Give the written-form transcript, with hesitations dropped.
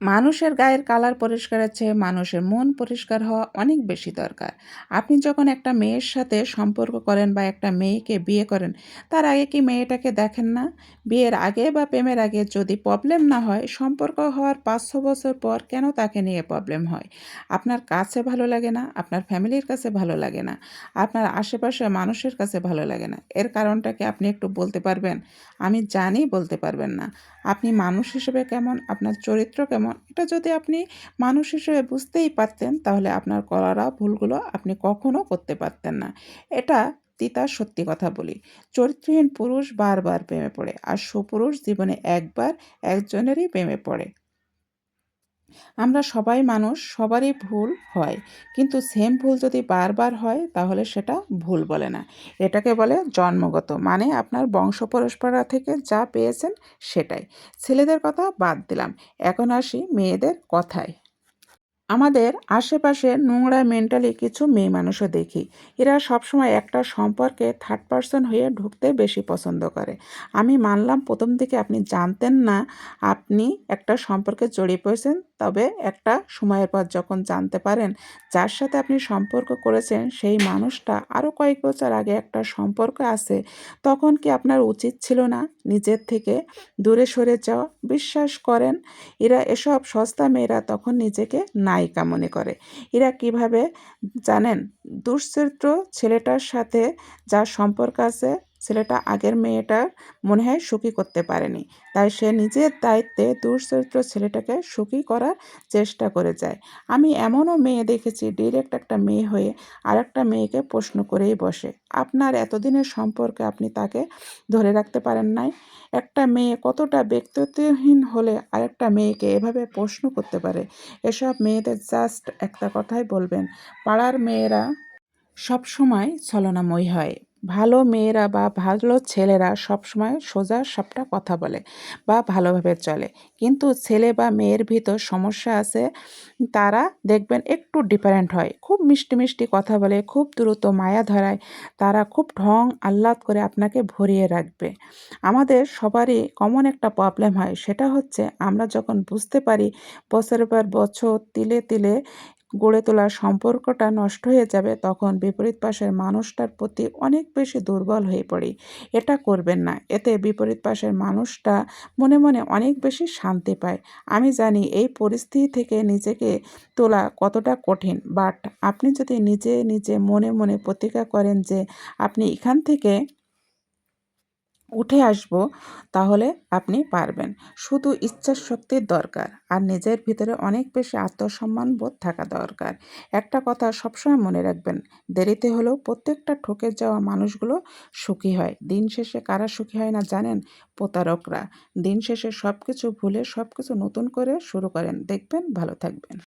মানুষের গায়ের কালার পরিষ্কারের চেয়ে মানুষের মন পরিষ্কার হওয়া অনেক বেশি দরকার। আপনি যখন একটা মেয়ের সাথে সম্পর্ক করেন বা একটা মেয়েকে বিয়ে করেন, তার আগে কি মেয়েটাকে দেখেন না? বিয়ের আগে বা প্রেমের আগে যদি প্রবলেম না হয়, সম্পর্ক হওয়ার ৫-৬ বছর পর কেন তাকে নিয়ে প্রবলেম হয়? আপনার কাছে ভালো লাগে না, আপনার ফ্যামিলির কাছে ভালো লাগে না, আপনার আশেপাশের মানুষের কাছে ভালো লাগে না। এর কারণটা কি আপনি একটু বলতে পারবেন? আমি জানি বলতে পারবেন না। আপনি মানুষ হিসেবে কেমন, আপনার চরিত্র কেমন, এটা যদি আপনি মানুষ হিসেবে বুঝতেই পারতেন, তাহলে আপনার করা ভুলগুলো আপনি কখনো করতে পারতেন না। এটা তিতা সত্যি কথা বলি। চরিত্রহীন পুরুষ বারবার প্রেমে পড়ে, আর সুপুরুষ জীবনে একবার একজনেরই প্রেমে পড়ে। আমরা সবাই মানুষ, সবারই ভুল হয়। কিন্তু সেম ভুল যদি বারবার হয় তাহলে সেটা ভুল বলে না। এটাকে বলে জন্মগত। মানে আপনার বংশ পরম্পরা থেকে যা পেয়েছেন সেটাই। ছেলেদের কথা বাদ দিলাম। এখন আসি মেয়েদের কথায়। আমাদের আশেপাশে নোংরা মেন্টালি কিছু মেয়ে মানুষও দেখি। এরা সবসময় একটা সম্পর্কে থার্ড পারসন হয়ে ঢুকতে বেশি পছন্দ করে। আমি মানলাম প্রথম দিকে আপনি জানতেন না আপনি একটা সম্পর্কে জড়িয়ে পড়েছেন, তবে একটা সময়ের পর যখন জানতে পারেন যার সাথে আপনি সম্পর্ক করেছেন সেই মানুষটা আরও কয়েক বছর আগে একটা সম্পর্ক আছে, তখন কি আপনার উচিত ছিল না নিজের থেকে দূরে সরে যাওয়া? বিশ্বাস করেন, এসব সস্তা মেয়েরা তখন নিজেকে নায়িকা মনে করে। এরা কিভাবে জানেন? দুশ্চরিত্র ছেলেটার সাথে যার সম্পর্ক আছে, ছেলেটা আগের মেয়েটার মনে হয় সুখী করতে পারেনি। তাই সে নিজের দায়িত্বে দুশ্চরিত্র ছেলেটাকে সুখী করার চেষ্টা করে যায়। আমি এমনও মেয়ে দেখেছি ডিরেক্ট একটা মেয়ে হয়ে আরেকটা মেয়েকে প্রশ্ন করেই বসে। আপনার এতদিনের সম্পর্কে আপনি তাকে ধরে রাখতে পারেন নাই? একটা মেয়ে কতটা ব্যক্তিত্বহীন হলে আরেকটা মেয়েকে এভাবে প্রশ্ন করতে পারে? এসব মেয়েদের জাস্ট একটা কথাই বলবেন, পাড়ার মেয়েরা সবসময় ছলনাময়ী হয়। ভালো মেয়েরা বা ভালো ছেলেরা সবসময় সোজা সাপটা কথা বলে বা ভালোভাবে চলে। কিন্তু ছেলে বা মেয়ের ভিতর সমস্যা আছে, তারা দেখবেন একটু ডিফারেন্ট হয়। খুব মিষ্টি, মিষ্টি কথা বলে, খুব দ্রুত মায়া ধরায়, তারা খুব ঢং আহ্লাদ করে আপনাকে ভরিয়ে রাখবে। আমাদের সবারই কমন একটা প্রবলেম হয়, সেটা হচ্ছে আমরা যখন বুঝতে পারি বছরের পর বছর তিলে, তিলে গড়ে তোলা সম্পর্কটা নষ্ট হয়ে যাবে, তখন বিপরীত পাশের মানুষটার প্রতি অনেক বেশি দুর্বল হয়ে পড়ি। এটা করবেন না। এতে বিপরীত পাশের মানুষটা মনে, মনে অনেক বেশি শান্তি পায়। আমি জানি এই পরিস্থিতি থেকে নিজেকে তোলা কতটা কঠিন। বাট আপনি যদি নিজে, নিজে মনে, মনে প্রতিজ্ঞা করেন যে আপনি এখান থেকে উঠে আসবো, তাহলে আপনি পারবেন। শুধু ইচ্ছাশক্তির দরকার আর নিজের ভিতরে অনেক বেশি আত্মসম্মান বোধ থাকা দরকার। একটা কথা সবসময় মনে রাখবেন, দেরিতে হলেও প্রত্যেকটা ঠকে যাওয়া মানুষগুলো সুখী হয়। দিন শেষে কারা সুখী হয় না জানেন? প্রতারকরা। দিন শেষে সব কিছু ভুলে সব কিছু নতুন করে শুরু করেন। দেখবেন ভালো থাকবেন।